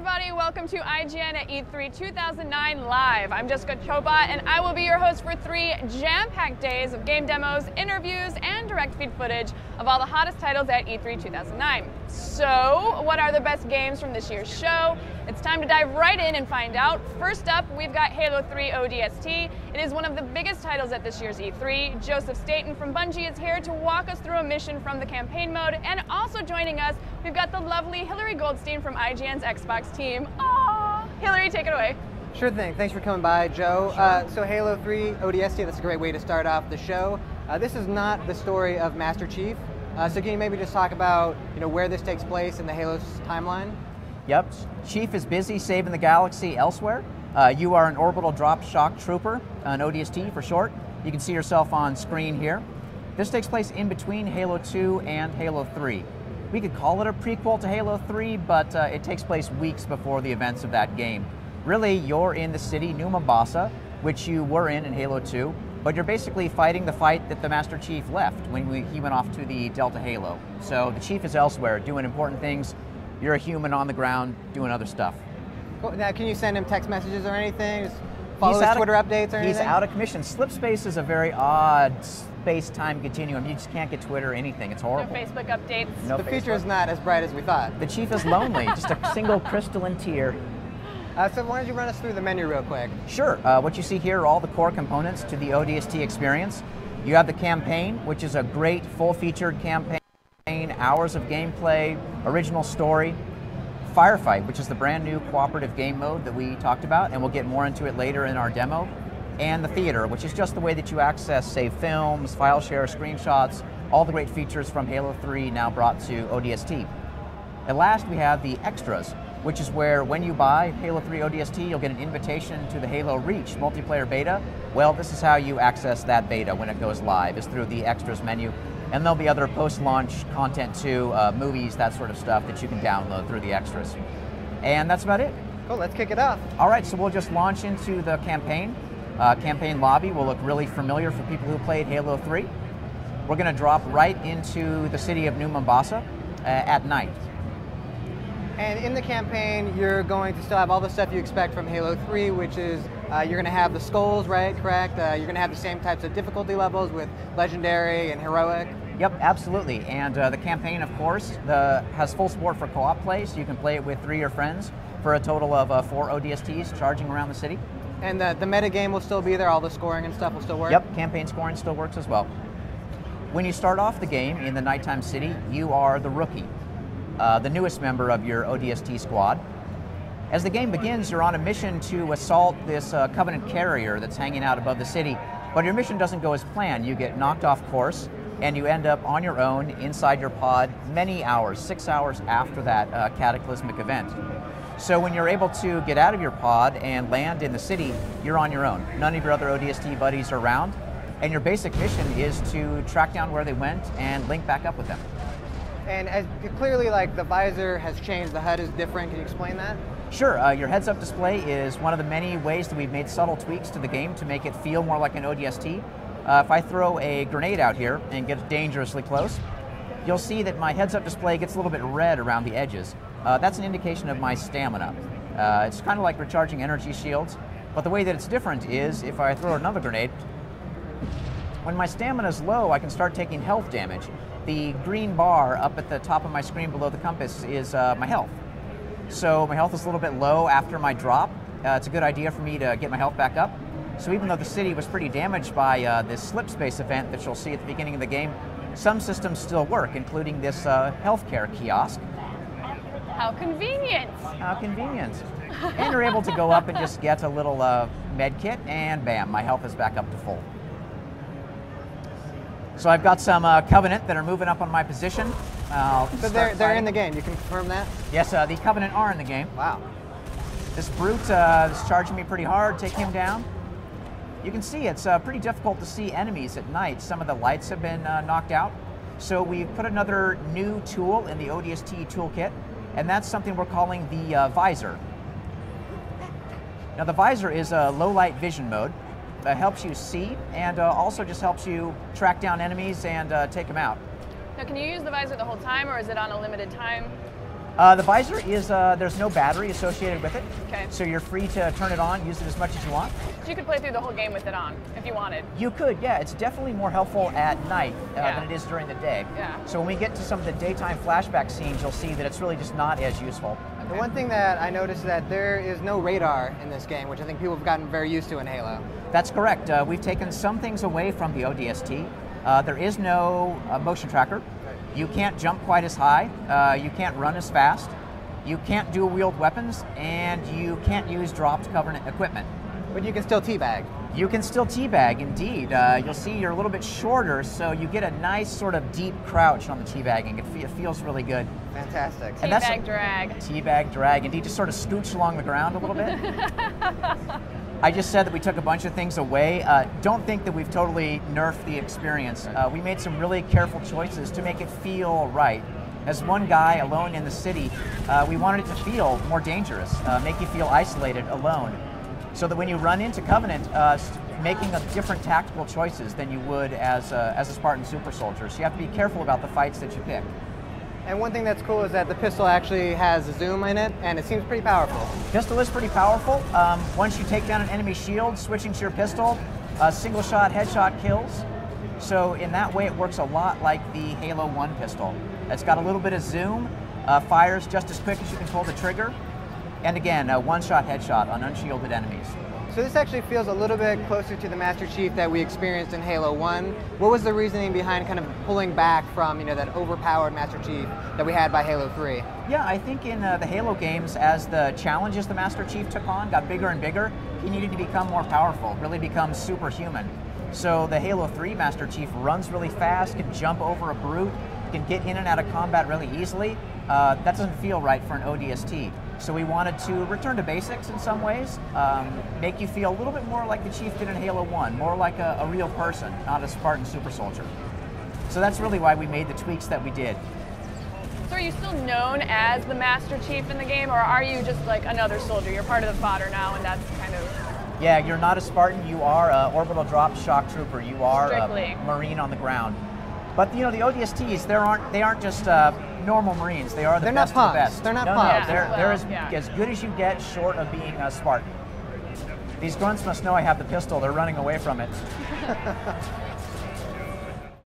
everybody, welcome to IGN at E3 2009 Live. I'm Jessica Chobot, and I will be your host for 3 jam-packed days of game demos, interviews, and direct feed footage of all the hottest titles at E3 2009. So, what are the best games from this year's show? It's time to dive right in and find out. First up, we've got Halo 3 ODST. It is one of the biggest titles at this year's E3. Joseph Staten from Bungie is here to walk us through a mission from the campaign mode, and also joining us, we've got the lovely Hillary Goldstein from IGN's Xbox team. Aww! Hillary, take it away. Sure thing. Thanks for coming by, Joe. Sure. So Halo 3 ODST, that's a great way to start off the show. This is not the story of Master Chief. So can you maybe just talk about where this takes place in the Halo timeline? Yep. Chief is busy saving the galaxy elsewhere. You are an orbital drop shock trooper, an ODST for short. You can see yourself on screen here. This takes place in between Halo 2 and Halo 3. We could call it a prequel to Halo 3, but it takes place weeks before the events of that game. Really, you're in the city, New Mombasa, which you were in Halo 2, but you're basically fighting the fight that the Master Chief left when he went off to the Delta Halo. So the Chief is elsewhere, doing important things. You're a human on the ground, doing other stuff. Cool. Now, can you send him text messages or anything? Just follow his Twitter updates or anything? He's out of commission. Slipspace is a very odd space-time continuum. You just can't get Twitter or anything. It's horrible. No Facebook updates. No the Facebook. future is not as bright as we thought. The Chief is lonely, just a single crystalline tear. So why don't you run us through the menu real quick? Sure. What you see here are all the core components to the ODST experience. You have the campaign, which is a great full-featured campaign, hours of gameplay, original story. Firefight, which is the brand new cooperative game mode that we talked about, and we'll get more into it later in our demo. And the theater, which is just the way that you access, say, films, file share, screenshots, all the great features from Halo 3 now brought to ODST. At last, we have the extras, which is where when you buy Halo 3 ODST, you'll get an invitation to the Halo Reach multiplayer beta. Well, this is how you access that beta when it goes live, is through the extras menu. And there'll be other post-launch content too, movies, that sort of stuff that you can download through the extras. And that's about it. Cool, let's kick it off. All right, so we'll just launch into the campaign. Campaign lobby will look really familiar for people who played Halo 3. We're going to drop right into the city of New Mombasa at night. And in the campaign, you're going to still have all the stuff you expect from Halo 3, which is you're going to have the skulls, right? Correct? You're going to have the same types of difficulty levels with Legendary and Heroic. Yep, absolutely. And the campaign, of course, has full support for co-op play, so you can play it with 3 of your friends for a total of 4 ODSTs charging around the city. And the meta game will still be there, all the scoring and stuff will still work? Yep, campaign scoring still works as well. When you start off the game in the nighttime city, you are the rookie, the newest member of your ODST squad. As the game begins, you're on a mission to assault this Covenant carrier that's hanging out above the city, but your mission doesn't go as planned. You get knocked off course, and you end up on your own inside your pod many hours, 6 hours after that cataclysmic event. So when you're able to get out of your pod and land in the city, you're on your own. None of your other ODST buddies are around, and your basic mission is to track down where they went and link back up with them. And clearly, like, the visor has changed, the HUD is different. Can you explain that? Sure. Your heads-up display is one of the many ways that we've made subtle tweaks to the game to make it feel more like an ODST. If I throw a grenade out here and get dangerously close, you'll see that my heads-up display gets a little bit red around the edges. That's an indication of my stamina. It's kind of like recharging energy shields, but the way that it's different is if I throw another grenade, when my stamina is low, I can start taking health damage. The green bar up at the top of my screen below the compass is my health. So my health is a little bit low after my drop. It's a good idea for me to get my health back up. So even though the city was pretty damaged by this slipspace event that you'll see at the beginning of the game, some systems still work, including this healthcare kiosk. How convenient. How convenient. And you're able to go up and just get a little med kit, and bam, my health is back up to full. So I've got some Covenant that are moving up on my position. So they're in the game, you can confirm that? Yes, the Covenant are in the game. Wow. This brute is charging me pretty hard, taking him down. You can see it's pretty difficult to see enemies at night. Some of the lights have been knocked out. So we've put another new tool in the ODST toolkit, and that's something we're calling the visor. Now the visor is a low light vision mode. Helps you see, and also just helps you track down enemies and take them out. Now, can you use the visor the whole time, or is it on a limited time? The visor is, there's no battery associated with it. Okay. So you're free to turn it on, use it as much as you want. So you could play through the whole game with it on, if you wanted. You could, yeah. It's definitely more helpful at night than it is during the day. Yeah. So when we get to some of the daytime flashback scenes, you'll see that it's really just not as useful. Okay. The one thing that I noticed is that there is no radar in this game, which I think people have gotten very used to in Halo. That's correct. We've taken some things away from the ODST. There is no motion tracker. You can't jump quite as high. You can't run as fast. You can't dual-wield weapons, and you can't use dropped covenant equipment. But you can still teabag. You can still teabag, indeed. You'll see you're a little bit shorter, so you get a nice sort of deep crouch on the teabagging. It feels really good. Fantastic. And Teabag drag. Teabag drag, indeed. Just sort of scooch along the ground a little bit. I just said that we took a bunch of things away. Don't think that we've totally nerfed the experience. We made some really careful choices to make it feel right. As one guy alone in the city, we wanted it to feel more dangerous, make you feel isolated, alone. So that when you run into Covenant, making different tactical choices than you would as a Spartan super soldier. So you have to be careful about the fights that you pick. And one thing that's cool is that the pistol actually has a zoom in it, and it seems pretty powerful. Pistol is pretty powerful. Once you take down an enemy shield, switching to your pistol, single shot, headshot kills. So in that way, it works a lot like the Halo 1 pistol. It's got a little bit of zoom, fires just as quick as you can pull the trigger, and again, a one-shot headshot on unshielded enemies. So this actually feels a little bit closer to the Master Chief that we experienced in Halo 1. What was the reasoning behind kind of pulling back from, you know, that overpowered Master Chief that we had by Halo 3? Yeah, I think in the Halo games, as the challenges the Master Chief took on got bigger and bigger, he needed to become more powerful, really become superhuman. So the Halo 3 Master Chief runs really fast, can jump over a brute, can get in and out of combat really easily. That doesn't feel right for an ODST. So we wanted to return to basics in some ways, make you feel a little bit more like the Chief did in Halo 1, more like a real person, not a Spartan super soldier. So that's really why we made the tweaks that we did. So are you still known as the Master Chief in the game, or are you just like another soldier? You're part of the fodder now, and that's kind of... Yeah, you're not a Spartan, you are an orbital drop shock trooper, you are Strictly. a Marine on the ground. But you know, the ODSTs, they aren't just normal Marines, they are the best of the best. They're not no, punks. No, they're Yeah. as good as you get short of being a Spartan. These grunts must know I have the pistol, they're running away from it.